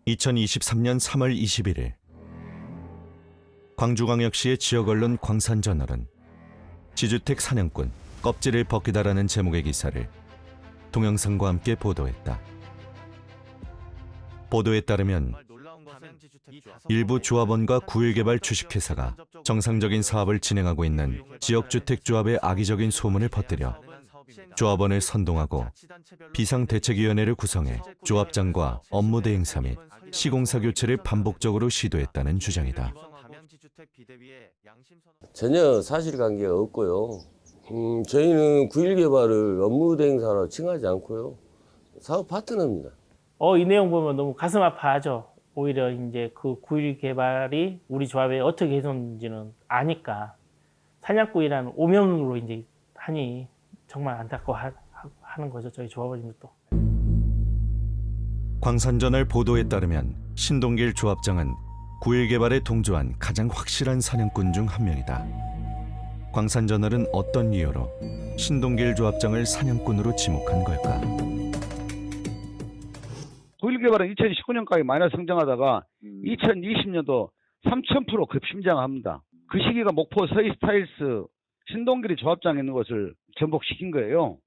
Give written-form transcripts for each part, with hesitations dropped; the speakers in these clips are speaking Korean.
2023년 3월 21일 광주광역시의 지역 언론 광산저널은 지주택 사냥꾼 껍질을 벗기다라는 제목의 기사를 동영상과 함께 보도했다. 보도에 따르면 일부 조합원과 구일개발 주식회사가 정상적인 사업을 진행하고 있는 지역주택조합의 악의적인 소문을 퍼뜨려 조합원을 선동하고 비상대책위원회를 구성해 조합장과 업무 대행사 및 시공사 교체를 반복적으로 시도했다는 주장이다. 전혀 사실관계가 없고요. 저희는 9.1 개발을 업무 대행사로 칭하지 않고요. 사업 파트너입니다. 이 내용 보면 너무 가슴 아파하죠. 오히려 이제 그 9.1 개발이 우리 조합에 어떻게 해줬는지는 아니까 사냥꾼이라는 오명으로 이제 하니 정말 안타까워하는 거죠. 저희 조합원님들도. 광산저널 보도에 따르면 신동길 조합장은 9.1 개발에 동조한 가장 확실한 사냥꾼 중 한 명이다. 광산저널은 어떤 이유로 신동길 조합장을 사냥꾼으로 지목한 걸까? 9.1 개발은 2019년까지 마이너스 성장하다가 2020년도 3000% 급심장합니다. 그 시기가 목포 서희 스타일스 신동길이 조합장에 있는 것을 전복시킨 거예요.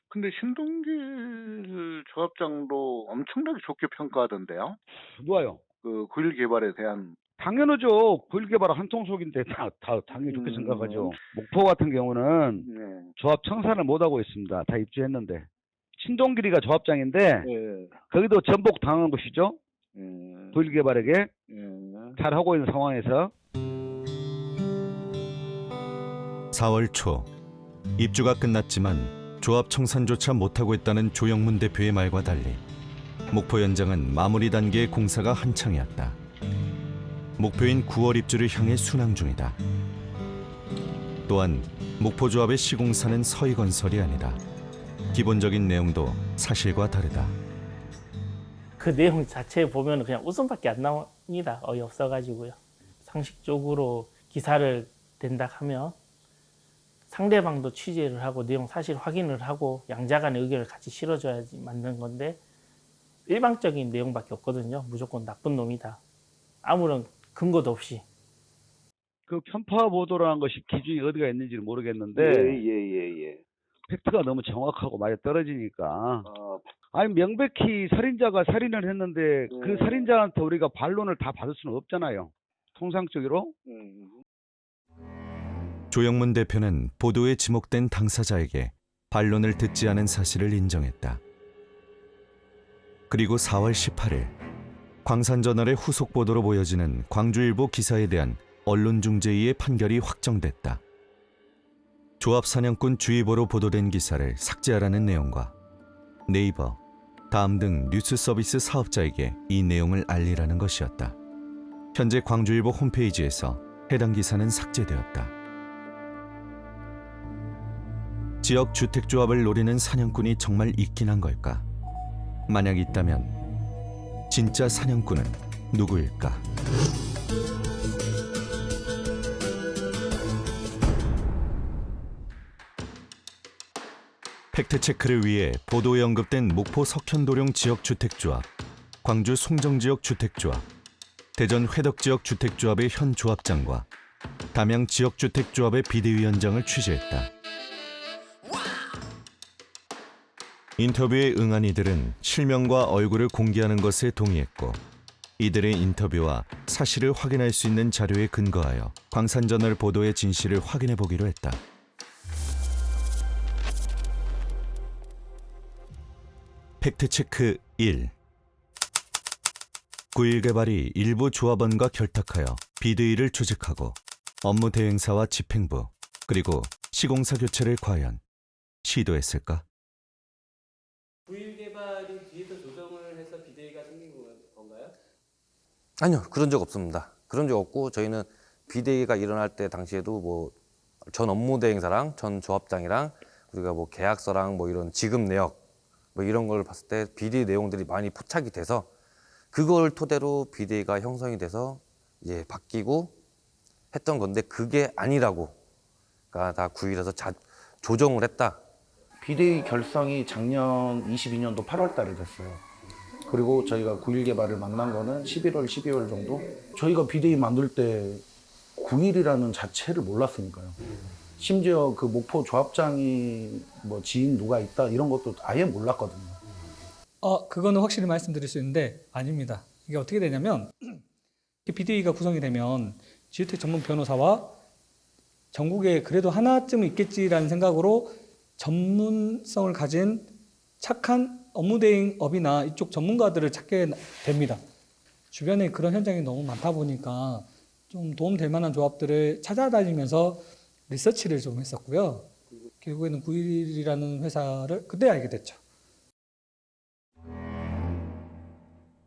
근데 신동길 조합장도 엄청나게 좋게 평가하던데요. 누가요? 그 9.1 개발에 대한. 당연하죠. 9.1 개발은 한통속인데 다 당연히 좋게 생각하죠. 목포 같은 경우는 네. 조합 청산을 못하고 있습니다. 다 입주했는데. 신동길이가 조합장인데 네. 거기도 전복 당한 것이죠. 9.1 개발에게 잘하고 있는 상황에서. 4월 초 입주가 끝났지만 조합 청산조차 못하고 있다는 조영문 대표의 말과 달리 목포 현장은 마무리 단계의 공사가 한창이었다. 목표인 9월 입주를 향해 순항 중이다. 또한 목포조합의 시공사는 서희건설이 아니다. 기본적인 내용도 사실과 다르다. 그 내용 자체 보면 그냥 웃음밖에 안 나옵니다. 어이없어가지고요. 상식적으로 기사를 낸다 하면 상대방도 취재를 하고 내용 사실 확인을 하고 양자 간의 의견을 같이 실어줘야지 맞는 건데 일방적인 내용밖에 없거든요. 무조건 나쁜 놈이다. 아무런 근거도 없이. 그 편파 보도라는 것이 기준이 어디가 있는지는 모르겠는데 예. 팩트가 너무 정확하고 말이 떨어지니까. 아니 명백히 살인자가 살인을 했는데 그 살인자한테 우리가 반론을 다 받을 수는 없잖아요. 통상적으로. 조영문 대표는 보도에 지목된 당사자에게 반론을 듣지 않은 사실을 인정했다. 그리고 4월 18일 광산저널의 후속 보도로 보여지는 광주일보 기사에 대한 언론중재위의 판결이 확정됐다. 조합 사냥꾼 주의보로 보도된 기사를 삭제하라는 내용과 네이버, 다음 등 뉴스 서비스 사업자에게 이 내용을 알리라는 것이었다. 현재 광주일보 홈페이지에서 해당 기사는 삭제되었다. 지역 주택조합을 노리는 사냥꾼이 정말 있긴 한 걸까? 만약 있다면 진짜 사냥꾼은 누구일까? 팩트체크를 위해 보도에 언급된 목포 석현도룡 지역주택조합, 광주 송정지역 주택조합, 대전 회덕지역 주택조합의 현 조합장과 담양 지역주택조합의 비대위원장을 취재했다. 인터뷰에 응한 이들은 실명과 얼굴을 공개하는 것에 동의했고 이들의 인터뷰와 사실을 확인할 수 있는 자료에 근거하여 광산저널 보도의 진실을 확인해 보기로 했다. 팩트체크 1. 9.1 개발이 일부 조합원과 결탁하여 비대위를 조직하고 업무 대행사와 집행부 그리고 시공사 교체를 과연 시도했을까? 9.1 개발이 뒤에서 조정을 해서 비대위가 생긴 건가요? 아니요, 그런 적 없습니다. 그런 적 없고 저희는 비대위가 일어날 때 당시에도 뭐 전 업무 대행사랑 전 조합장이랑 우리가 뭐 계약서랑 뭐 이런 지급 내역 뭐 이런 걸 봤을 때 비대위 내용들이 많이 포착이 돼서 그걸 토대로 비대위가 형성이 돼서 이제 바뀌고 했던 건데 그게 아니라고 그러니까 다 9.1에서 조정을 했다. 비대위 결성이 작년 22년도 8월 달에 됐어요. 그리고 저희가 9일 개발을 만난 거는 11월, 12월 정도. 저희가 비대위 만들 때 9일이라는 자체를 몰랐으니까요. 심지어 그 목포 조합장이 뭐 지인 누가 있다 이런 것도 아예 몰랐거든요. 그거는 확실히 말씀드릴 수 있는데 아닙니다. 이게 어떻게 되냐면 비대위가 구성이 되면 지주택 전문 변호사와 전국에 그래도 하나쯤은 있겠지라는 생각으로 전문성을 가진 착한 업무대행업이나 이쪽 전문가들을 찾게 됩니다. 주변에 그런 현장이 너무 많다 보니까 좀 도움될 만한 조합들을 찾아다니면서 리서치를 좀 했었고요. 결국에는 9일이라는 회사를 그때 알게 됐죠.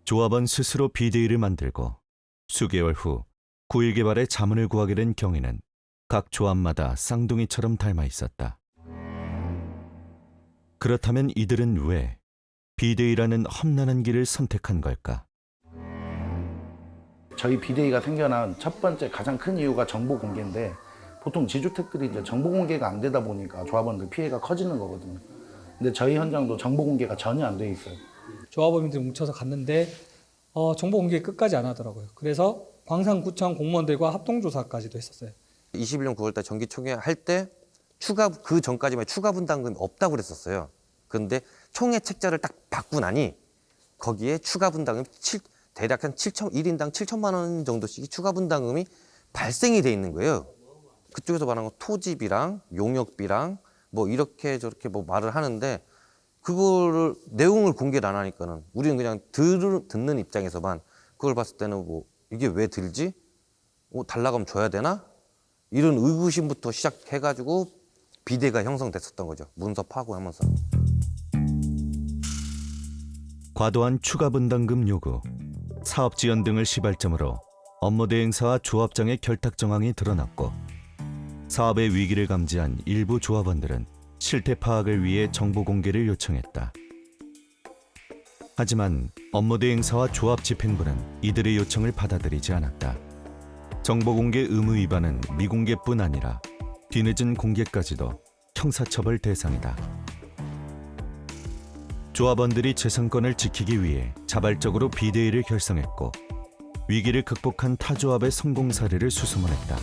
조합원 스스로 비대위를 만들고 수개월 후 9일 개발의 자문을 구하게 된 경위는 각 조합마다 쌍둥이처럼 닮아 있었다. 그렇다면 이들은 왜 비대위라는 험난한 길을 선택한 걸까? 저희 비대위가 생겨난 첫 번째 가장 큰 이유가 정보 공개인데 보통 지주택들이 이제 정보 공개가 안 되다 보니까 조합원들 피해가 커지는 거거든요. 근데 저희 현장도 정보 공개가 전혀 안 돼 있어요. 조합원들이 뭉쳐서 갔는데 정보 공개 끝까지 안 하더라고요. 그래서 광산구청 공무원들과 합동조사까지도 했었어요. 21년 9월달 정기총회 할 때 그 전까지만 추가 분담금이 없다고 그랬었어요. 그런데 총회 책자를 딱 받고 나니 거기에 추가 분담금 대략 한 1인당 7천만 원 정도씩 추가 분담금이 발생이 돼 있는 거예요. 그쪽에서 말하는 건 토지비랑 용역비랑 뭐 이렇게 저렇게 뭐 말을 하는데 그거를 내용을 공개를 안 하니까는 우리는 그냥 듣는 입장에서만 그걸 봤을 때는 뭐 이게 왜 들지? 달라고 하면 줘야 되나? 이런 의구심부터 시작해가지고 비대가 형성됐었던 거죠. 문서 파고하면서. 과도한 추가 분담금 요구, 사업 지연 등을 시발점으로 업무 대행사와 조합장의 결탁 정황이 드러났고 사업의 위기를 감지한 일부 조합원들은 실태 파악을 위해 정보 공개를 요청했다. 하지만 업무 대행사와 조합 집행부는 이들의 요청을 받아들이지 않았다. 정보 공개 의무 위반은 미공개뿐 아니라 뒤늦은 공개까지도 형사처벌 대상이다. 조합원들이 재산권을 지키기 위해 자발적으로 비대위를 결성했고 위기를 극복한 타조합의 성공 사례를 수소문했다.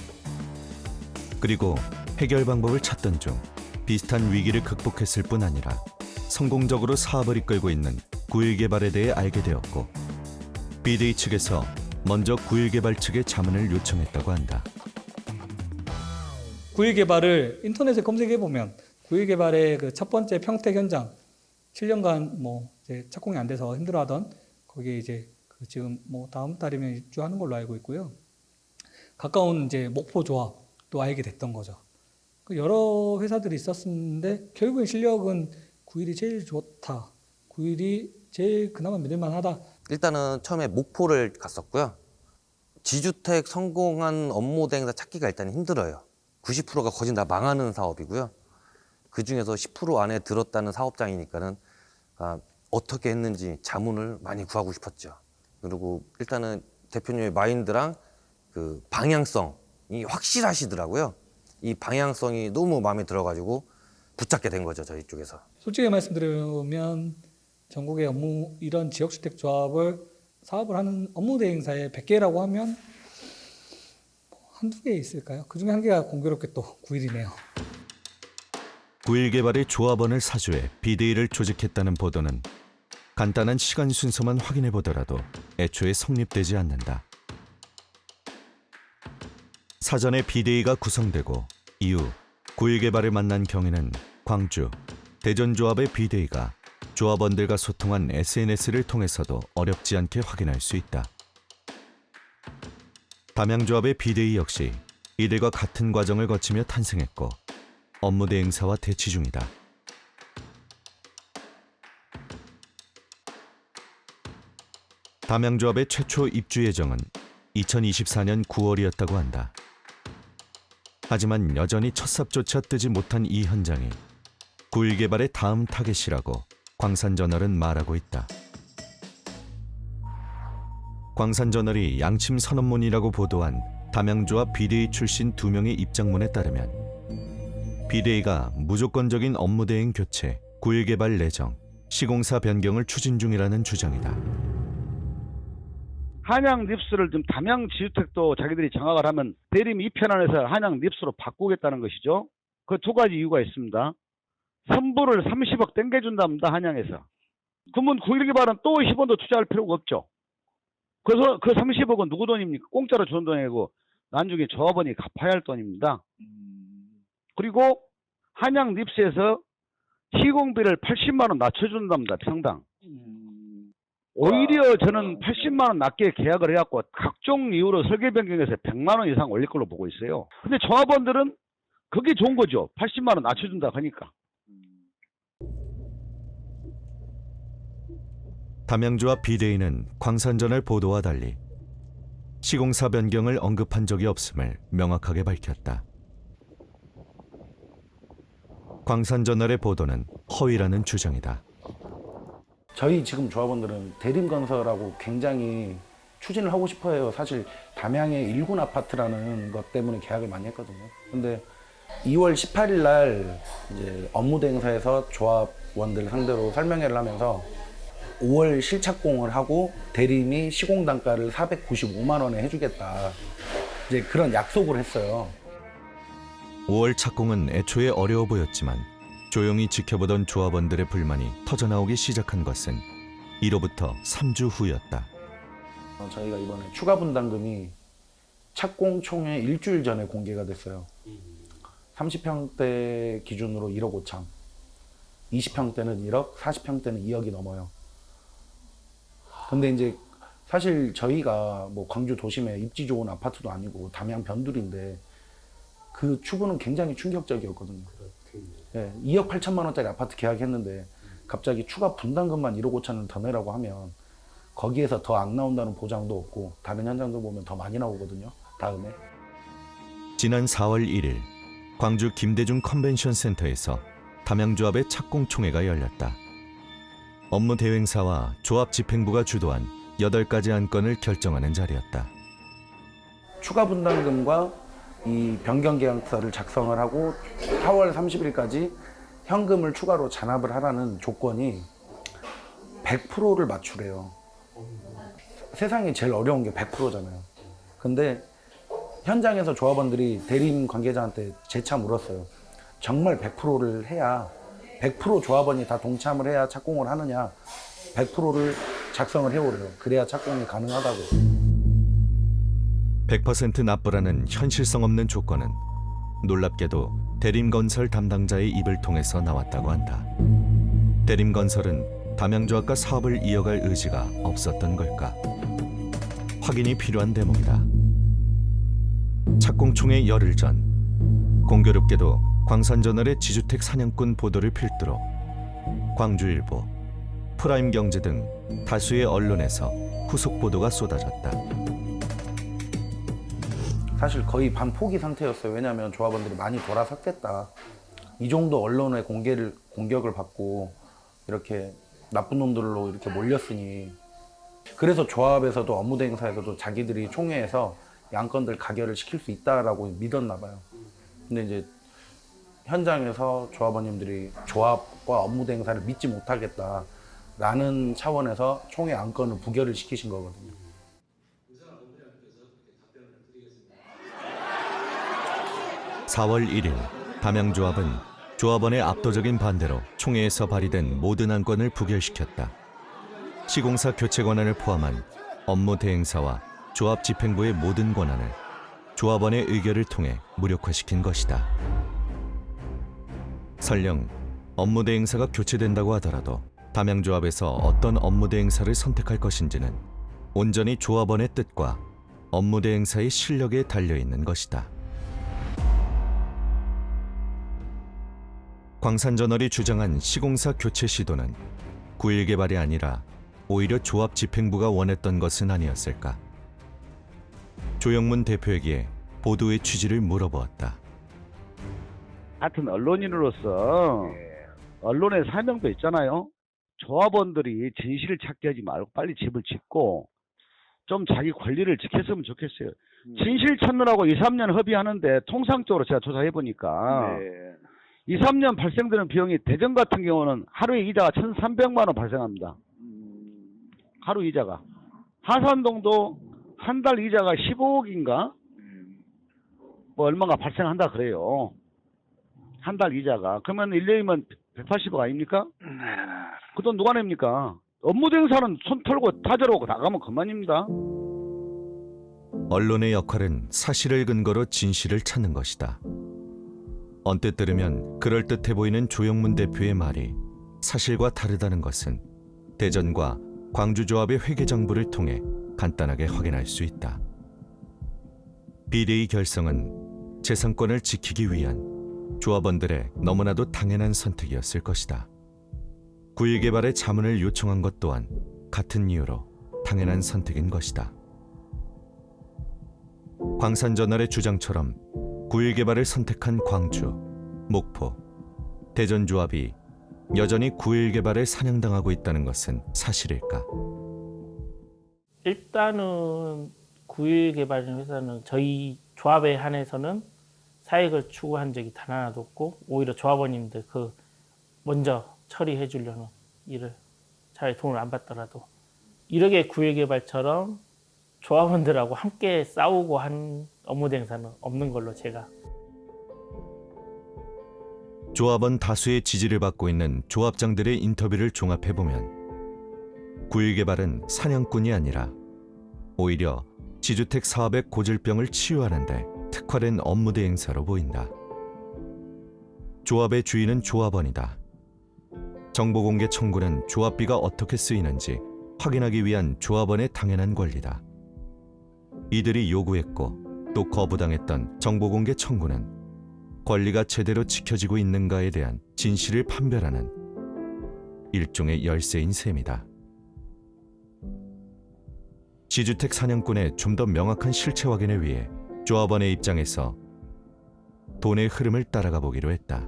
그리고 해결 방법을 찾던 중 비슷한 위기를 극복했을 뿐 아니라 성공적으로 사업을 이끌고 있는 9일 개발에 대해 알게 되었고 비대위 측에서 먼저 9일 개발 측에 자문을 요청했다고 한다. 9일 개발을 인터넷에 검색해 보면 9일 개발의 그 첫 번째 평택 현장 7년간 뭐 이제 착공이 안 돼서 힘들어하던 거기에 이제 그 지금 뭐 다음 달이면 입주하는 걸로 알고 있고요. 가까운 이제 목포 조합도 알게 됐던 거죠. 그 여러 회사들이 있었는데 결국엔 실력은 9일이 제일 좋다. 9일이 제일 그나마 믿을만하다. 일단은 처음에 목포를 갔었고요. 지주택 성공한 업무 대행사 찾기가 일단 힘들어요. 90%가 거진 다 망하는 사업이고요. 그 중에서 10% 안에 들었다는 사업장이니까는 어떻게 했는지 자문을 많이 구하고 싶었죠. 그리고 일단은 대표님의 마인드랑 그 방향성이 확실하시더라고요. 이 방향성이 너무 마음에 들어가지고 붙잡게 된 거죠, 저희 쪽에서. 솔직히 말씀드리면 전국의 이런 지역주택 조합을 사업을 하는 업무 대행사에 100개라고 하면 한두 개 있을까요? 그 중에 한 개가 공교롭게 또 9일이네요. 9일 개발의 조합원을 사주해 비대위를 조직했다는 보도는 간단한 시간 순서만 확인해 보더라도 애초에 성립되지 않는다. 사전에 비대위가 구성되고 이후 9일 개발을 만난 경위는 광주, 대전조합의 비대위가 조합원들과 소통한 SNS를 통해서도 어렵지 않게 확인할 수 있다. 담양조합의 비대위 역시 이들과 같은 과정을 거치며 탄생했고 업무 대행사와 대치 중이다. 담양조합의 최초 입주 예정은 2024년 9월이었다고 한다. 하지만 여전히 첫 삽조차 뜨지 못한 이 현장이 9일 개발의 다음 타겟이라고 광산저널은 말하고 있다. 광산저널이 양심 선언문이라고 보도한 담양조합 비대위 출신 2명의 입장문에 따르면 비대위가 무조건적인 업무 대행 교체, 9일 개발 내정, 시공사 변경을 추진 중이라는 주장이다. 한양 립스를 좀 담양 지주택도 자기들이 장악을 하면 대림 2편안에서 한양 립스로 바꾸겠다는 것이죠. 그 두 가지 이유가 있습니다. 선부를 30억 땡겨준답니다. 한양에서. 그러면 9.1개발은 또 10원도 투자할 필요가 없죠. 그래서 그 30억은 누구 돈입니까? 공짜로 주는 돈이 아니고 나중에 조합원이 갚아야 할 돈입니다. 그리고 한양 립스에서 시공비를 80만 원 낮춰준답니다. 평당. 오히려 저는 80만 원 낮게 계약을 해갖고 각종 이유로 설계 변경해서 100만 원 이상 올릴 걸로 보고 있어요. 근데 조합원들은 그게 좋은 거죠. 80만 원 낮춰준다 하니까. 담양조합 비대위는 광산전월 보도와 달리 시공사 변경을 언급한 적이 없음을 명확하게 밝혔다. 광산저널의 보도는 허위라는 주장이다. 저희 지금 조합원들은 대림건설하고 굉장히 추진을 하고 싶어해요. 사실 담양의 1군 아파트라는 것 때문에 계약을 많이 했거든요. 근데 2월 18일 날 이제 업무대행사에서 조합원들 상대로 설명회를 하면서 5월 실착공을 하고 대림이 시공 단가를 495만 원에 해주겠다. 이제 그런 약속을 했어요. 5월 착공은 애초에 어려워 보였지만 조용히 지켜보던 조합원들의 불만이 터져나오기 시작한 것은 이로부터 3주 후였다. 저희가 이번에 추가 분담금이 착공 총회 일주일 전에 공개가 됐어요. 30평대 기준으로 1억 5천, 20평대는 1억, 40평대는 2억이 넘어요. 근데 이제 사실 저희가 뭐 광주 도심에 입지 좋은 아파트도 아니고 담양 변두리인데 그 추구는 굉장히 충격적이었거든요. 네, 2억 8천만 원짜리 아파트 계약했는데 갑자기 추가 분담금만 1억 5천을 더 내라고 하면 거기에서 더 안 나온다는 보장도 없고 다른 현장도 보면 더 많이 나오거든요. 다음에. 지난 4월 1일 광주 김대중 컨벤션 센터에서 담양조합의 착공총회가 열렸다. 업무 대행사와 조합 집행부가 주도한 8가지 안건을 결정하는 자리였다. 추가 분담금과 이 변경 계약서를 작성을 하고 4월 30일까지 현금을 추가로 잔압을 하라는 조건이 100%를 맞추래요. 세상에 제일 어려운 게 100%잖아요. 근데 현장에서 조합원들이 대림 관계자한테 재차 물었어요. 정말 100%를 해야 100% 조합원이 다 동참을 해야 착공을 하느냐, 100%를 작성을 해오래요. 그래야 착공이 가능하다고. 100% 납부라는 현실성 없는 조건은 놀랍게도 대림건설 담당자의 입을 통해서 나왔다고 한다. 대림건설은 담양조합과 사업을 이어갈 의지가 없었던 걸까? 확인이 필요한 대목이다. 착공총회 열흘 전, 공교롭게도 광산저널의 지주택 사냥꾼 보도를 필두로 광주일보, 프라임경제 등 다수의 언론에서 후속 보도가 쏟아졌다. 사실 거의 반포기 상태였어요. 왜냐하면 조합원들이 많이 돌아섰겠다. 이 정도 언론의 공격을 받고 이렇게 나쁜 놈들로 이렇게 몰렸으니. 그래서 조합에서도 업무대행사에서도 자기들이 총회에서 양건들 가결을 시킬 수 있다라고 믿었나 봐요. 근데 이제 현장에서 조합원님들이 조합과 업무대행사를 믿지 못하겠다라는 차원에서 총회 안건을 부결을 시키신 거거든요. 4월 1일 담양조합은 조합원의 압도적인 반대로 총회에서 발의된 모든 안건을 부결시켰다. 시공사 교체 권한을 포함한 업무 대행사와 조합 집행부의 모든 권한을 조합원의 의결을 통해 무력화시킨 것이다. 설령 업무 대행사가 교체된다고 하더라도 담양조합에서 어떤 업무 대행사를 선택할 것인지는 온전히 조합원의 뜻과 업무 대행사의 실력에 달려있는 것이다. 광산저널이 주장한 시공사 교체 시도는 9.1 개발이 아니라 오히려 조합 집행부가 원했던 것은 아니었을까? 조영문 대표에게 보도의 취지를 물어보았다. 같은 언론인으로서 언론의 사명도 있잖아요. 조합원들이 진실을 찾게 하지 말고 빨리 집을 짓고 좀 자기 권리를 지켰으면 좋겠어요. 진실 찾느라고 2, 3년 협의하는데 통상적으로 제가 조사해보니까 2, 3년 발생되는 비용이 대전 같은 경우는 하루에 이자가 1,300만 원 발생합니다. 하루 이자가. 하산동도 한 달 이자가 15억인가? 뭐 얼마가 발생한다 그래요. 한 달 이자가. 그러면 1년이면 180억 아닙니까? 그 돈 누가 냅니까? 업무대행사는 손 털고 타자로 나가면 그만입니다. 언론의 역할은 사실을 근거로 진실을 찾는 것이다. 언뜻 들으면 그럴듯해 보이는 조영문 대표의 말이 사실과 다르다는 것은 대전과 광주조합의 회계장부를 통해 간단하게 확인할 수 있다. 비대위 결성은 재산권을 지키기 위한 조합원들의 너무나도 당연한 선택이었을 것이다. 9.1개발의 자문을 요청한 것 또한 같은 이유로 당연한 선택인 것이다. 광산저널의 주장처럼 9.1개발을 선택한 광주, 목포, 대전조합이 여전히 9.1개발에 사냥당하고 있다는 것은 사실일까? 일단은 9.1개발 회사는 저희 조합에 한해서는 사익을 추구한 적이 단 하나도 없고 오히려 조합원님들 그 먼저 처리해 주려는 일을 차라리 돈을 안 받더라도 이렇게 9.1개발처럼 조합원들하고 함께 싸우고 한 업무대행사는 없는 걸로 제가. 조합원 다수의 지지를 받고 있는 조합장들의 인터뷰를 종합해보면 9.1개발은 사냥꾼이 아니라 오히려 지주택 사업의 고질병을 치유하는 데 특화된 업무대행사로 보인다. 조합의 주인은 조합원이다. 정보공개 청구는 조합비가 어떻게 쓰이는지 확인하기 위한 조합원의 당연한 권리다. 이들이 요구했고 또 거부당했던 정보공개 청구는 권리가 제대로 지켜지고 있는가에 대한 진실을 판별하는 일종의 열쇠인 셈이다. 지주택 사냥꾼의 좀 더 명확한 실체 확인을 위해 조합원의 입장에서 돈의 흐름을 따라가 보기로 했다.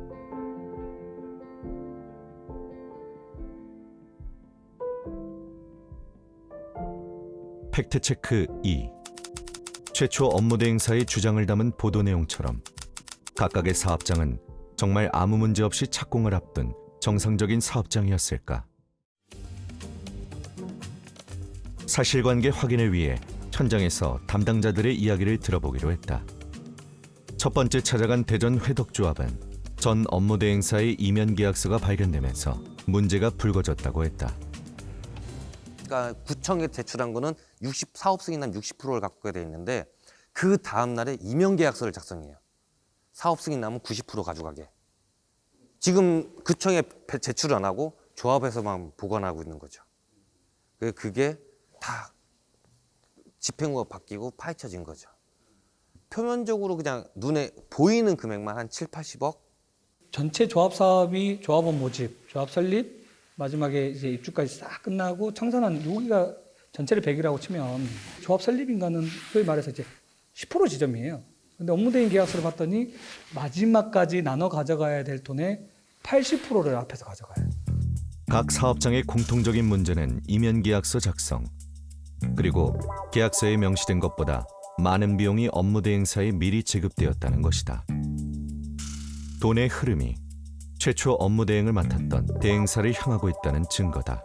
팩트체크 2. 최초 업무대행사의 주장을 담은 보도 내용처럼 각각의 사업장은 정말 아무 문제 없이 착공을 앞둔 정상적인 사업장이었을까? 사실관계 확인을 위해 현장에서 담당자들의 이야기를 들어보기로 했다. 첫 번째 찾아간 대전 회덕조합은 전 업무대행사의 이면 계약서가 발견되면서 문제가 불거졌다고 했다. 그러니까 구청에 제출한 거는 사업 승인한 60%를 갖고 돼 있는데 그 다음 날에 임용 계약서를 작성해요. 사업 승인하면 90% 가져가게. 지금 구청에 제출을 안 하고 조합에서만 보관하고 있는 거죠. 그게 다 집행부가 바뀌고 파헤쳐진 거죠. 표면적으로 그냥 눈에 보이는 금액만 한 7, 80억? 전체 조합 사업이 조합원 모집, 조합 설립, 마지막에 이제 입주까지 싹 끝나고 청산한 여기가 전체를 100이라고 치면 조합 설립인가는 소위 말해서 이제 10% 지점이에요. 근데 업무대행 계약서를 봤더니 마지막까지 나눠 가져가야 될 돈의 80%를 앞에서 가져가요. 각 사업장의 공통적인 문제는 이면 계약서 작성, 그리고 계약서에 명시된 것보다 많은 비용이 업무대행사에 미리 지급되었다는 것이다. 돈의 흐름이 최초 업무대행을 맡았던 대행사를 향하고 있다는 증거다.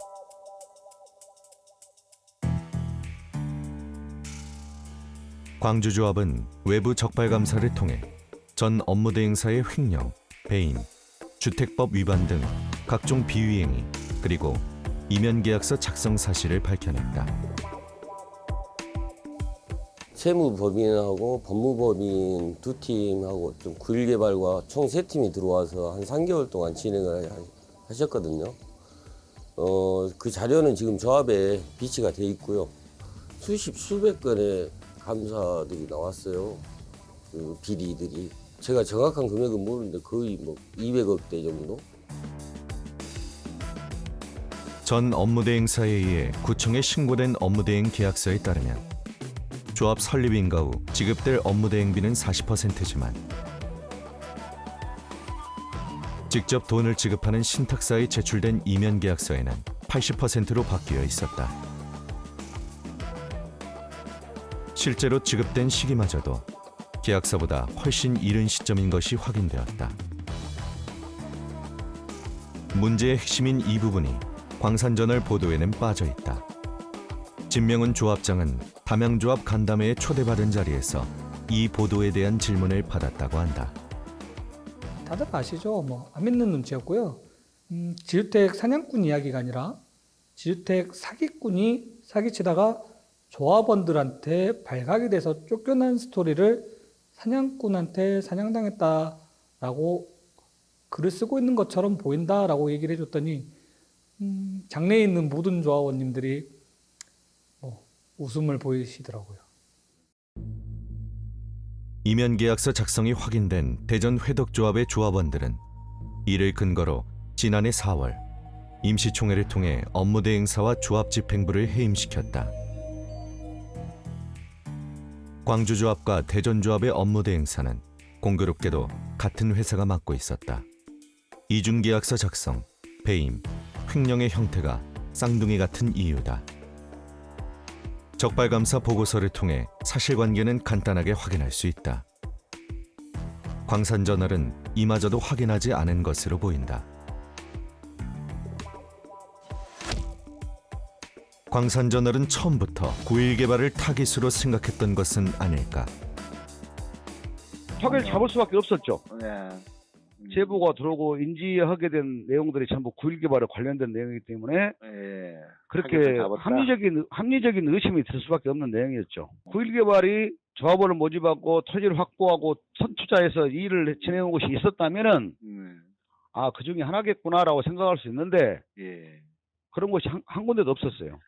광주조합은 외부 적발감사를 통해 전 업무대행사의 횡령, 배임, 주택법 위반 등 각종 비위행위, 그리고 이면계약서 작성 사실을 밝혀냈다. 세무법인하고 법무법인 두 팀하고 좀 9.1개발과 총 3팀이 들어와서 한 3개월 동안 진행을 하셨거든요. 그 자료는 지금 조합에 비치가 돼 있고요. 수백 건의 감사들이 나왔어요. 그 비리들이. 제가 정확한 금액은 모르는데 거의 뭐 200억대 정도? 전 업무대행사에 의해 구청에 신고된 업무대행 계약서에 따르면 조합 설립 인가 후 지급될 업무대행비는 40%지만 직접 돈을 지급하는 신탁사에 제출된 이면 계약서에는 80%로 바뀌어 있었다. 실제로 지급된 시기마저도 계약서보다 훨씬 이른 시점인 것이 확인되었다. 문제의 핵심인 이 부분이 광산저널 보도에는 빠져 있다. 진명훈 조합장은 담양조합 간담회에 초대받은 자리에서 이 보도에 대한 질문을 받았다고 한다. 다들 아시죠? 뭐 안 믿는 눈치였고요. 지주택 사냥꾼 이야기가 아니라 지주택 사기꾼이 사기치다가 조합원들한테 발각이 돼서 쫓겨난 스토리를 사냥꾼한테 사냥당했다라고 글을 쓰고 있는 것처럼 보인다라고 얘기를 해줬더니 장내에 있는 모든 조합원님들이 뭐 웃음을 보이시더라고요. 이면계약서 작성이 확인된 대전 회덕조합의 조합원들은 이를 근거로 지난해 4월 임시총회를 통해 업무대행사와 조합 집행부를 해임시켰다. 광주조합과 대전조합의 업무대행사는 공교롭게도 같은 회사가 맡고 있었다. 이중계약서 작성, 배임, 횡령의 형태가 쌍둥이 같은 이유다. 적발감사 보고서를 통해 사실관계는 간단하게 확인할 수 있다. 광산저널은 이마저도 확인하지 않은 것으로 보인다. 광산저널은 처음부터 9일 개발을 타깃으로 생각했던 것은 아닐까. 턱을 잡을 수밖에 없었죠. 네. 제보가 들어오고 인지하게 된 내용들이 전부 9일 개발에 관련된 내용이기 때문에 예. 그렇게 타겟을 잡았다. 합리적인 의심이 들 수밖에 없는 내용이었죠. 9일 개발이 조합원을 모집하고 토지를 확보하고 선투자해서 일을 진행한 곳이 있었다면은 아, 그 중에 하나겠구나라고 생각할 수 있는데 예. 그런 곳이 한 군데도 없었어요.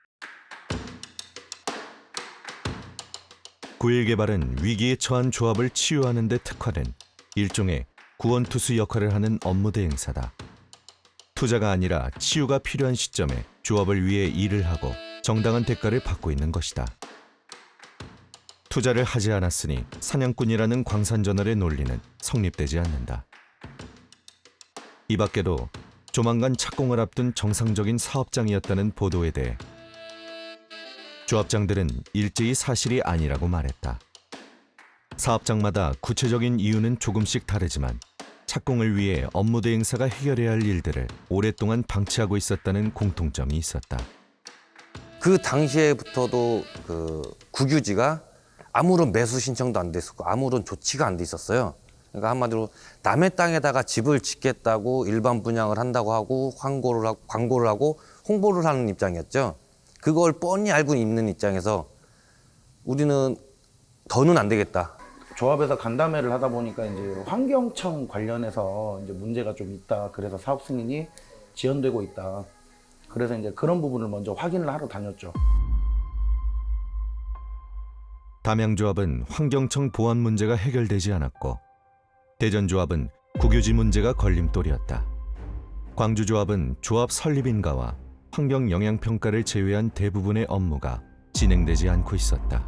9일 개발은 위기에 처한 조합을 치유하는 데 특화된 일종의 구원투수 역할을 하는 업무대행사다. 투자가 아니라 치유가 필요한 시점에 조합을 위해 일을 하고 정당한 대가를 받고 있는 것이다. 투자를 하지 않았으니 사냥꾼이라는 광산저널의 논리는 성립되지 않는다. 이 밖에도 조만간 착공을 앞둔 정상적인 사업장이었다는 보도에 대해 조합장들은 일제히 사실이 아니라고 말했다. 사업장마다 구체적인 이유는 조금씩 다르지만 착공을 위해 업무대행사가 해결해야 할 일들을 오랫동안 방치하고 있었다는 공통점이 있었다. 그 당시에부터도 그 국유지가 아무런 매수 신청도 안 됐었고 아무런 조치가 안 돼 있었어요. 그러니까 한마디로 남의 땅에다가 집을 짓겠다고 일반 분양을 한다고 하고 광고를 하고 홍보를 하는 입장이었죠. 그걸 뻔히 알고 있는 입장에서 우리는 더는 안 되겠다. 조합에서 간담회를 하다 보니까 이제 환경청 관련해서 이제 문제가 좀 있다. 그래서 사업 승인이 지연되고 있다. 그래서 이제 그런 부분을 먼저 확인을 하러 다녔죠. 담양조합은 환경청 보안 문제가 해결되지 않았고 대전조합은 국유지 문제가 걸림돌이었다. 광주조합은 조합 설립인가와 환경 영향평가를 제외한 대부분의 업무가 진행되지 않고 있었다.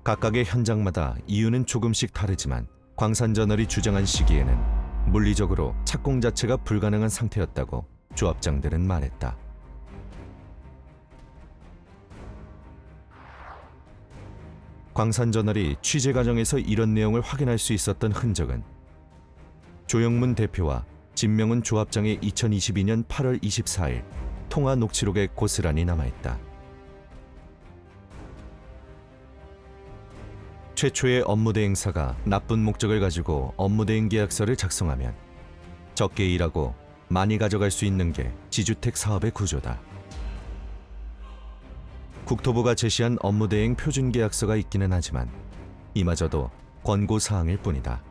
각각의 현장마다 이유는 조금씩 다르지만 광산저널이 주장한 시기에는 물리적으로 착공 자체가 불가능한 상태였다고 조합장들은 말했다. 광산저널이 취재 과정에서 이런 내용을 확인할 수 있었던 흔적은 조영문 대표와 진명훈 조합장의 2022년 8월 24일 통화 녹취록에 고스란히 남아있다. 최초의 업무대행사가 나쁜 목적을 가지고 업무대행 계약서를 작성하면 적게 일하고 많이 가져갈 수 있는 게 지주택 사업의 구조다. 국토부가 제시한 업무대행 표준계약서가 있기는 하지만 이마저도 권고사항일 뿐이다.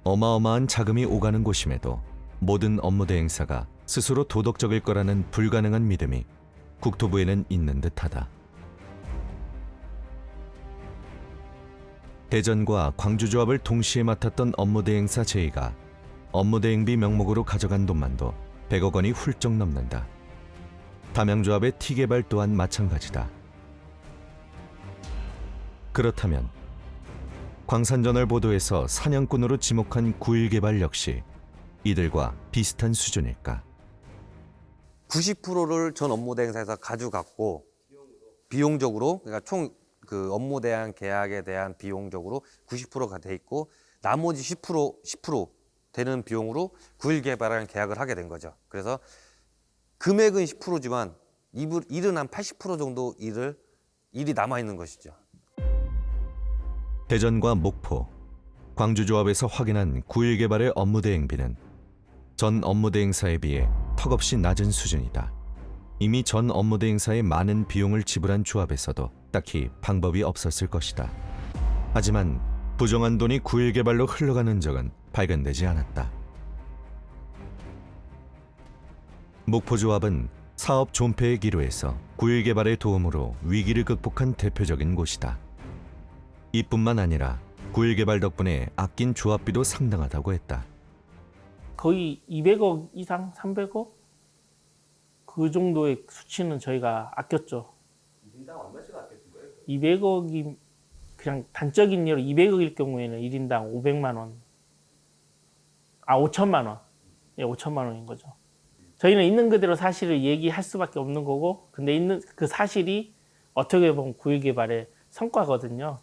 어마어마한 자금이 오가는 곳임에도 모든 업무대행사가 스스로 도덕적일 거라는 불가능한 믿음이 국토부에는 있는 듯하다. 대전과 광주조합을 동시에 맡았던 업무대행사 제이가 업무대행비 명목으로 가져간 돈만도 100억 원이 훌쩍 넘는다. 담양조합의 T개발 또한 마찬가지다. 그렇다면 광산저널 보도에서 사냥꾼으로 지목한 9.1개발 역시 이들과 비슷한 수준일까? 90%를 전 업무대행사에서 가져갔고 비용적으로 그러니까 총 그 업무대행 계약에 대한 비용적으로 90%가 돼 있고 나머지 10% 되는 비용으로 9일 개발이라는 계약을 하게 된 거죠. 그래서 금액은 10%지만 일은 한 80% 정도 일이 남아 있는 것이죠. 대전과 목포, 광주조합에서 확인한 9일 개발의 업무 대행비는 전 업무 대행사에 비해 턱없이 낮은 수준이다. 이미 전 업무 대행사에 많은 비용을 지불한 조합에서도 딱히 방법이 없었을 것이다. 하지만 부정한 돈이 9일 개발로 흘러가는 적은 발견되지 않았다. 목포조합은 사업 존폐의 기로에서 9일 개발의 도움으로 위기를 극복한 대표적인 곳이다. 이뿐만 아니라 9일 개발 덕분에 아낀 조합비도 상당하다고 했다. 거의 200억 이상, 300억? 그 정도의 수치는 저희가 아꼈죠. 1인당 얼마씩 아꼈던 거예요? 200억이 그냥 단적인 예로 200억일 경우에는 1인당 500만 원. 5천만 원. 예, 5천만 원인 거죠. 저희는 있는 그대로 사실을 얘기할 수밖에 없는 거고, 근데 있는 그 사실이 어떻게 보면 9일 개발의 성과거든요.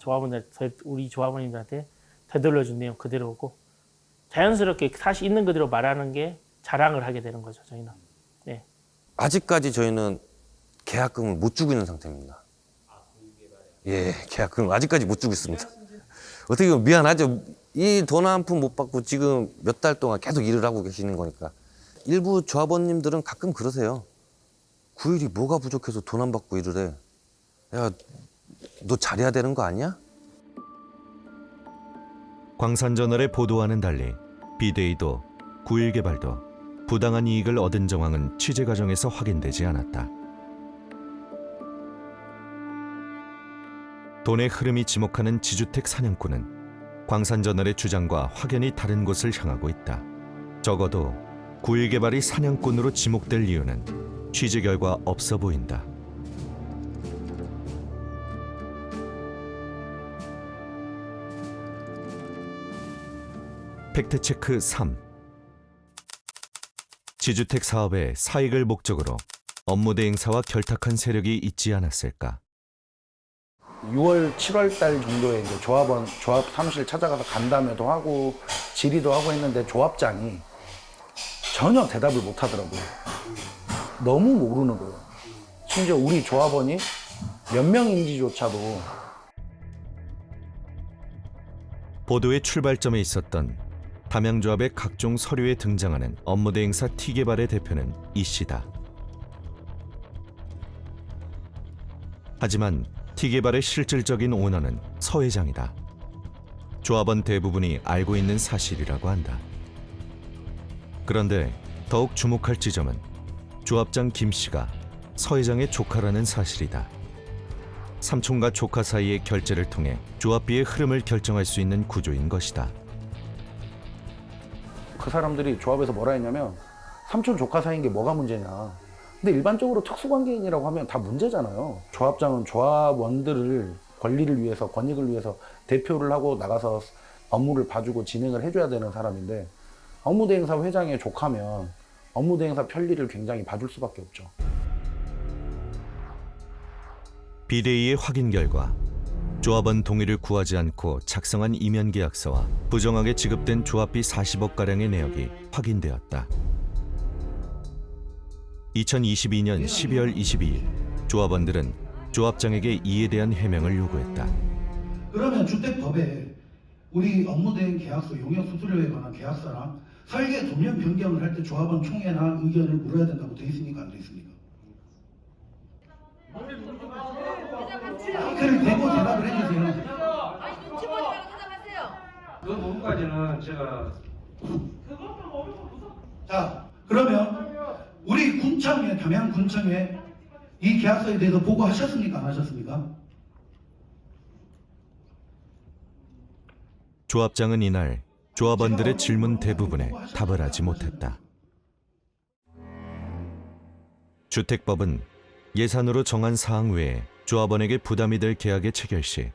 우리 조합원님들한테 되돌려준 내용 그대로고, 자연스럽게 사실 있는 그대로 말하는 게 자랑을 하게 되는 거죠, 저희는. 네. 아직까지 저희는 계약금을 못 주고 있는 상태입니다. 예, 계약금을 아직까지 못 주고 있습니다. 어떻게 보면 미안하죠. 이 돈 한 푼 못 받고 지금 몇 달 동안 계속 일을 하고 계시는 거니까. 일부 조합원님들은 가끔 그러세요. 9일이 뭐가 부족해서 돈 안 받고 일을 해. 야, 너 잘해야 되는 거 아니야? 광산저널의 보도와는 달리 비데이도 9일 개발도 부당한 이익을 얻은 정황은 취재 과정에서 확인되지 않았다. 돈의 흐름이 지목하는 지주택 사냥꾼은 광산저널의 주장과 확연히 다른 곳을 향하고 있다. 적어도 9일 개발이 사냥꾼으로 지목될 이유는 취재 결과 없어 보인다. 팩트체크 3. 지주택 사업의 사익을 목적으로 업무 대행사와 결탁한 세력이 있지 않았을까? 6월, 7월 달 정도에 이제 조합 사무실 찾아가서 간담회도 하고 질의도 하고 했는데 조합장이 전혀 대답을 못 하더라고요. 너무 모르는 거예요. 심지어 우리 조합원이 몇 명인지조차도. 보도의 출발점에 있었던 담양조합의 각종 서류에 등장하는 업무 대행사 T개발의 대표는 이 씨다. 하지만 T개발의 실질적인 오너는 서 회장이다. 조합원 대부분이 알고 있는 사실이라고 한다. 그런데 더욱 주목할 지점은 조합장 김 씨가 서 회장의 조카라는 사실이다. 삼촌과 조카 사이의 결제를 통해 조합비의 흐름을 결정할 수 있는 구조인 것이다. 그 사람들이 조합에서 뭐라 했냐면 삼촌 조카 사이인 게 뭐가 문제냐. 근데 일반적으로 특수관계인이라고 하면 다 문제잖아요. 조합장은 조합원들을 권리를 위해서, 권익을 위해서 대표를 하고 나가서 업무를 봐주고 진행을 해줘야 되는 사람인데 업무대행사 회장의 조카면 업무대행사 편리를 굉장히 봐줄 수밖에 없죠. 비대위의 확인 결과 조합원 동의를 구하지 않고 작성한 이면계약서와 부정하게 지급된 조합비 40억가량의 내역이 확인되었다. 2022년 12월 22일 조합원들은 조합장에게 이에 대한 해명을 요구했다. 그러면 주택법에 우리 업무대행 계약서 용역 수수료에 관한 계약서랑 설계 조명 변경을 할 때 조합원 총회나 의견을 물어야 된다고 돼 있습니까? 안 돼 있습니까? 핑크를 대고 대답을 해주세요. 아니 눈치 보지 말고 대답하세요. 그 부분까지는 제가 자 그러면 우리 군청회 담양군청회 이 계약서에 대해서 보고하셨습니까? 안 하셨습니까? 조합장은 이날 조합원들의 질문 대부분에 답을 하지 못했다. 주택법은 예산으로 정한 사항 외에 조합원에게 부담이 될 계약의 체결 시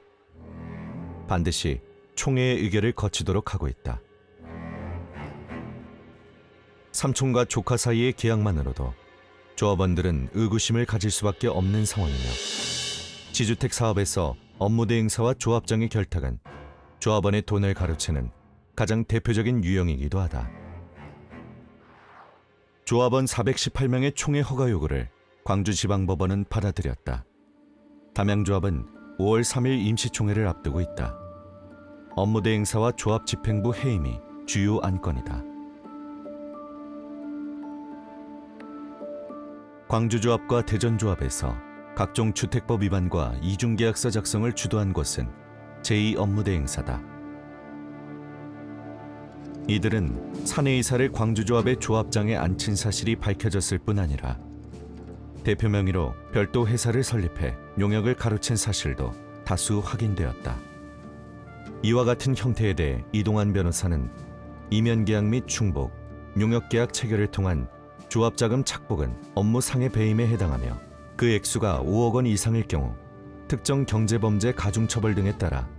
반드시 총회의 의결을 거치도록 하고 있다. 삼촌과 조카 사이의 계약만으로도 조합원들은 의구심을 가질 수밖에 없는 상황이며 지주택 사업에서 업무 대행사와 조합장의 결탁은 조합원의 돈을 가로채는 가장 대표적인 유형이기도 하다. 조합원 418명의 총회 허가 요구를 광주지방법원은 받아들였다. 담양조합은 5월 3일 임시총회를 앞두고 있다. 업무대행사와 조합집행부 해임이 주요 안건이다. 광주조합과 대전조합에서 각종 주택법 위반과 이중계약서 작성을 주도한 곳은 제2업무대행사다. 이들은 사내이사를 광주조합의 조합장에 앉힌 사실이 밝혀졌을 뿐 아니라 대표 명의로 별도 회사를 설립해 용역을 가로챈 사실도 다수 확인되었다. 이와 같은 형태에 대해 이동환 변호사는 이면계약 및 중복, 용역계약 체결을 통한 조합자금 착복은 업무 상해 배임에 해당하며 그 액수가 5억 원 이상일 경우 특정 경제범죄 가중처벌 등에 따라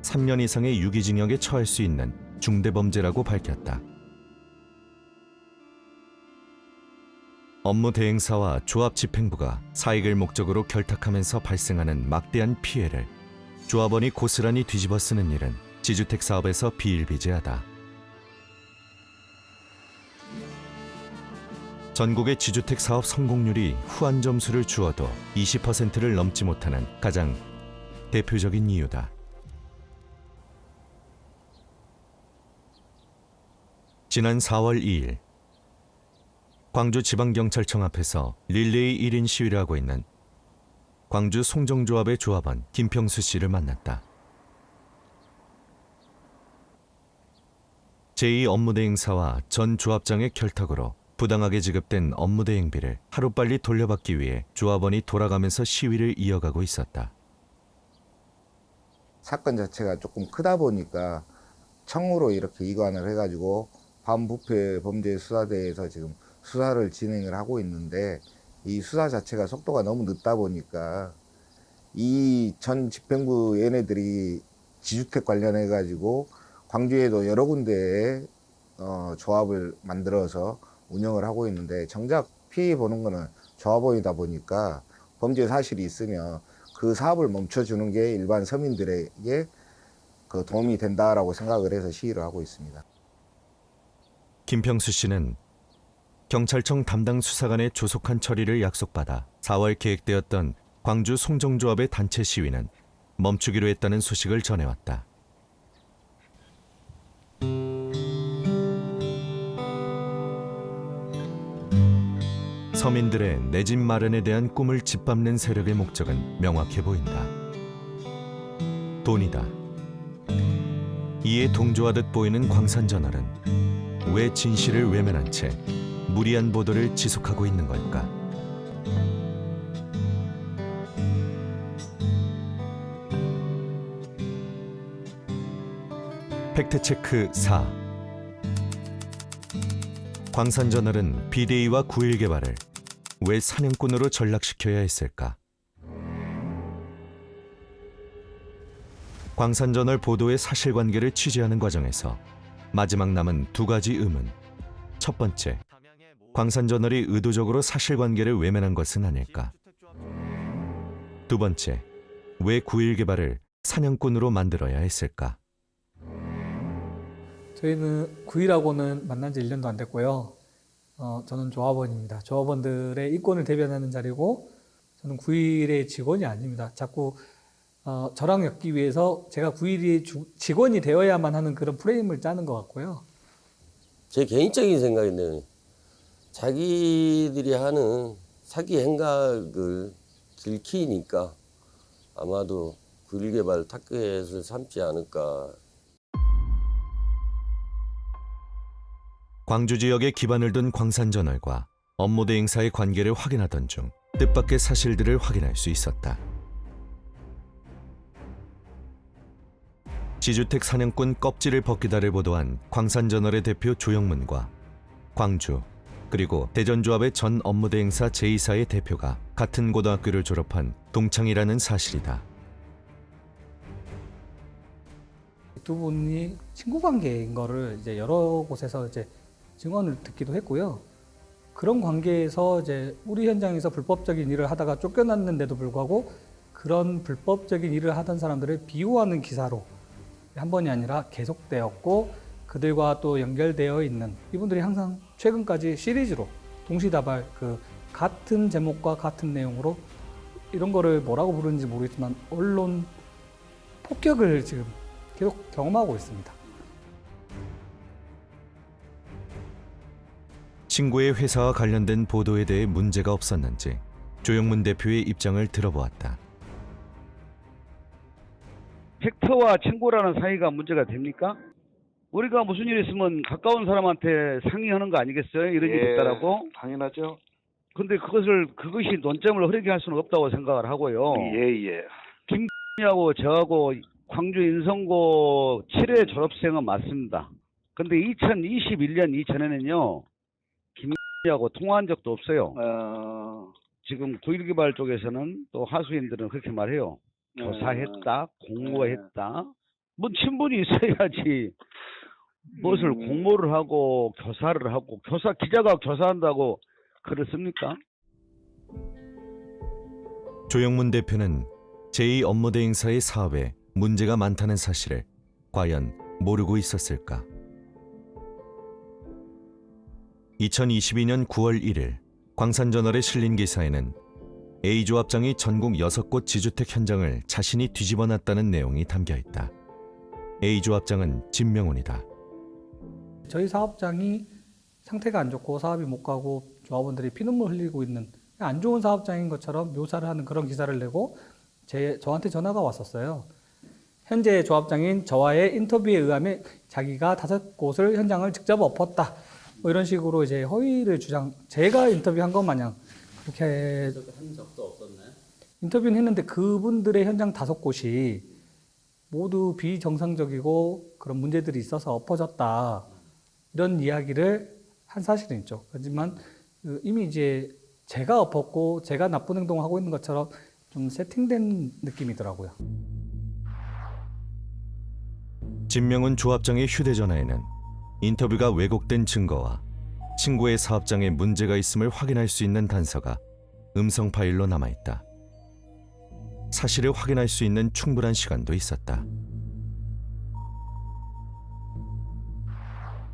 3년 이상의 유기징역에 처할 수 있는 중대범죄라고 밝혔다. 업무 대행사와 조합 집행부가 사익을 목적으로 결탁하면서 발생하는 막대한 피해를 조합원이 고스란히 뒤집어 쓰는 일은 지주택 사업에서 비일비재하다. 전국의 지주택 사업 성공률이 후한 점수를 주어도 20%를 넘지 못하는 가장 대표적인 이유다. 지난 4월 2일 광주지방경찰청 앞에서 릴레이 1인 시위를 하고 있는 광주 송정조합의 조합원 김평수 씨를 만났다. 제2업무대행사와 전 조합장의 결탁으로 부당하게 지급된 업무대행비를 하루빨리 돌려받기 위해 조합원이 돌아가면서 시위를 이어가고 있었다. 사건 자체가 조금 크다 보니까 청으로 이렇게 이관을 해가지고 반부패 범죄 수사대에서 지금 수사를 진행을 하고 있는데 이 수사 자체가 속도가 너무 늦다 보니까 이 전 집행부 얘네들이 지주택 관련해 가지고 광주에도 여러 군데에 조합을 만들어서 운영을 하고 있는데 정작 피해 보는 거는 조합원이다 보니까 범죄 사실이 있으면 그 사업을 멈춰주는 게 일반 서민들에게 그 도움이 된다라고 생각을 해서 시위를 하고 있습니다. 김평수 씨는 경찰청 담당 수사관의 조속한 처리를 약속받아 4월 계획되었던 광주 송정조합의 단체 시위는 멈추기로 했다는 소식을 전해왔다. 서민들의 내 집 마련에 대한 꿈을 짓밟는 세력의 목적은 명확해 보인다. 돈이다. 이에 동조하듯 보이는 광산저널은 왜 진실을 외면한 채 무리한 보도를 지속하고 있는 걸까? 팩트체크 4. 광산저널은 비대위와 9.1 개발을 왜 사냥꾼으로 전락시켜야 했을까? 광산저널 보도의 사실관계를 취재하는 과정에서 마지막 남은 두 가지 의문. 첫 번째, 광산저널이 의도적으로 사실관계를 외면한 것은 아닐까? 두 번째, 왜 9.1 개발을 사냥꾼으로 만들어야 했을까? 저희는 9.1하고는 만난 지 1년도 안 됐고요. 저는 조합원입니다. 조합원들의 이권을 대변하는 자리고 저는 9.1의 직원이 아닙니다. 자꾸 저랑 엮기 위해서 제가 9.1의 직원이 되어야만 하는 그런 프레임을 짜는 것 같고요. 제 개인적인 생각인데 자기들이 하는 사기 행각을 들키니까 아마도 9.1 개발 타겟을 삼지 않을까. 광주 지역에 기반을 둔 광산저널과 업무대행사의 관계를 확인하던 중 뜻밖의 사실들을 확인할 수 있었다. 지주택 사냥꾼 껍질을 벗기다를 보도한 광산저널의 대표 조영문과 광주 그리고 대전조합의 전 업무대행사 제2사의 대표가 같은 고등학교를 졸업한 동창이라는 사실이다. 두 분이 친구 관계인 거를 이제 여러 곳에서 이제 증언을 듣기도 했고요. 그런 관계에서 이제 우리 현장에서 불법적인 일을 하다가 쫓겨났는데도 불구하고 그런 불법적인 일을 하던 사람들을 비호하는 기사로 한 번이 아니라 계속되었고 그들과 또 연결되어 있는 이분들이 항상 최근까지 시리즈로 동시다발 그 같은 제목과 같은 내용으로 이런 거를 뭐라고 부르는지 모르겠지만 언론 폭격을 지금 계속 경험하고 있습니다. 친구의 회사와 관련된 보도에 대해 문제가 없었는지 조영문 대표의 입장을 들어보았다. 팩트와 친구라는 사이가 문제가 됩니까? 우리가 무슨 일 있으면 가까운 사람한테 상의하는 거 아니겠어요? 이런 일이 있다라고? 당연하죠. 근데 그것이 논점을 흐리게 할 수는 없다고 생각을 하고요. 예. 김하고 저하고 광주 인성고 7회 졸업생은 맞습니다. 근데 2021년 이전에는요, 김하고 통화한 적도 없어요. 지금 9.1개발 쪽에서는 또 하수인들은 그렇게 말해요. 조사했다, 공모했다. 뭐 친분이 있어야지 무엇을 공모를 하고 교사를 하고 기자가 교사한다고 글을 씁니까? 조영문 대표는 제2 업무대행사의 사업에 문제가 많다는 사실을 과연 모르고 있었을까? 2022년 9월 1일 광산저널에 실린 기사에는 A조합장이 전국 6곳 지주택 현장을 자신이 뒤집어놨다는 내용이 담겨있다. A조합장은 진명훈이다. 저희 사업장이 상태가 안 좋고 사업이 못 가고 조합원들이 피눈물 흘리고 있는 안 좋은 사업장인 것처럼 묘사를 하는 그런 기사를 내고 저한테 전화가 왔었어요. 현재 조합장인 저와의 인터뷰에 의하면 자기가 5곳을 현장을 직접 엎었다. 뭐 이런 식으로 이제 허위를 제가 인터뷰한 것 마냥 그렇게 한 적도 없었나요? 인터뷰는 했는데 그분들의 현장 5곳이 모두 비정상적이고 그런 문제들이 있어서 엎어졌다. 이런 이야기를 한 사실은 있죠. 하지만 이미 이제 제가 엎었고 제가 나쁜 행동을 하고 있는 것처럼 좀 세팅된 느낌이더라고요. 진명훈 조합장의 휴대전화에는 인터뷰가 왜곡된 증거와 친구의 사업장에 문제가 있음을 확인할 수 있는 단서가 음성 파일로 남아있다. 사실을 확인할 수 있는 충분한 시간도 있었다.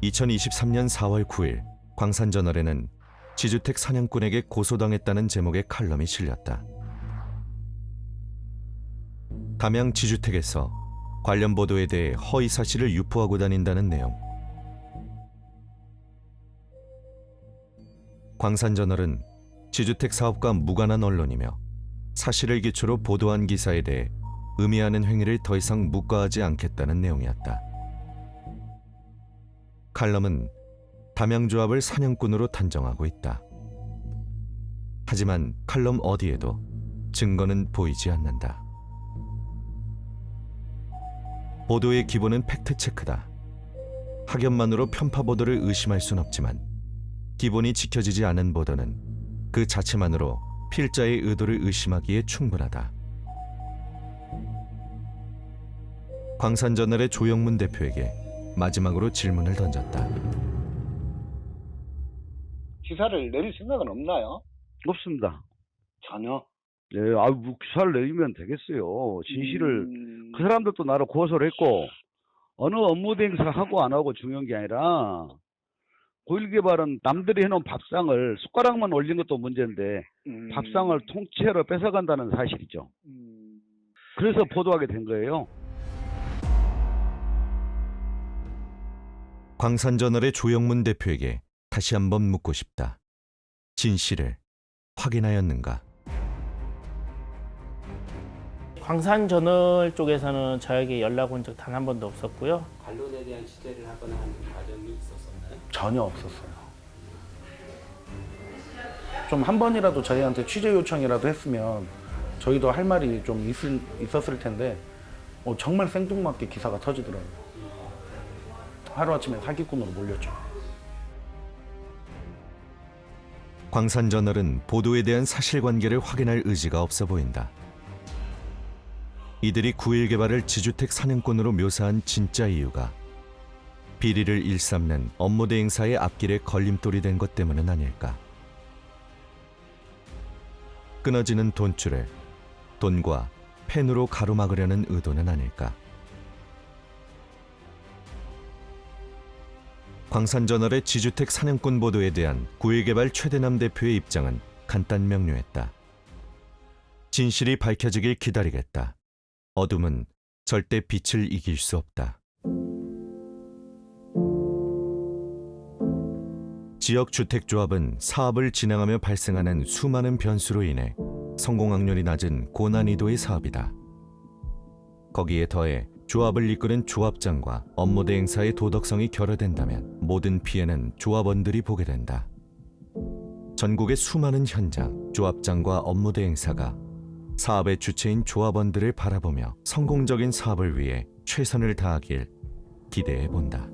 2023년 4월 9일 광산저널에는 지주택 사냥꾼에게 고소당했다는 제목의 칼럼이 실렸다. 담양 지주택에서 관련 보도에 대해 허위 사실을 유포하고 다닌다는 내용. 광산저널은 지주택 사업과 무관한 언론이며 사실을 기초로 보도한 기사에 대해 의미하는 행위를 더 이상 묵과하지 않겠다는 내용이었다. 칼럼은 담양조합을 사냥꾼으로 단정하고 있다. 하지만 칼럼 어디에도 증거는 보이지 않는다. 보도의 기본은 팩트체크다. 학연만으로 편파 보도를 의심할 순 없지만 기본이 지켜지지 않은 보도는 그 자체만으로 필자의 의도를 의심하기에 충분하다. 광산저널의 조영문 대표에게 마지막으로 질문을 던졌다. 기사를 내릴 생각은 없나요? 없습니다. 전혀. 네, 기사를 내리면 되겠어요. 진실을 그 사람들도 나를 고소를 했고 어느 업무대행사 하고 안 하고 중요한 게 아니라 9.1개발은 남들이 해놓은 밥상을 숟가락만 올린 것도 문제인데 밥상을 통째로 뺏어간다는 사실이죠. 그래서 보도하게 된 거예요. 광산저널의 조영문 대표에게 다시 한번 묻고 싶다. 진실을 확인하였는가? 광산저널 쪽에서는 저에게 연락 온 적 단 한 번도 없었고요. 반론에 대한 취재를 하거나 하는 과정이 있었었나요? 전혀 없었어요. 좀 한 번이라도 저희한테 취재 요청이라도 했으면 저희도 할 말이 좀 있었을 텐데 정말 생뚱맞게 기사가 터지더라고요. 하루아침에 사기꾼으로 몰렸죠. 광산저널은 보도에 대한 사실관계를 확인할 의지가 없어 보인다. 이들이 9.1개발을 지주택 사냥꾼으로 묘사한 진짜 이유가 비리를 일삼는 업무대행사의 앞길에 걸림돌이 된 것 때문은 아닐까. 끊어지는 돈줄을 돈과 펜으로 가로막으려는 의도는 아닐까. 광산저널의 지주택 사냥꾼 보도에 대한 9.1개발 최대남 대표의 입장은 간단명료했다. 진실이 밝혀지길 기다리겠다. 어둠은 절대 빛을 이길 수 없다. 지역주택조합은 사업을 진행하며 발생하는 수많은 변수로 인해 성공 확률이 낮은 고난이도의 사업이다. 거기에 더해 조합을 이끄는 조합장과 업무 대행사의 도덕성이 결여된다면 모든 피해는 조합원들이 보게 된다. 전국의 수많은 현장, 조합장과 업무 대행사가 사업의 주체인 조합원들을 바라보며 성공적인 사업을 위해 최선을 다하길 기대해 본다.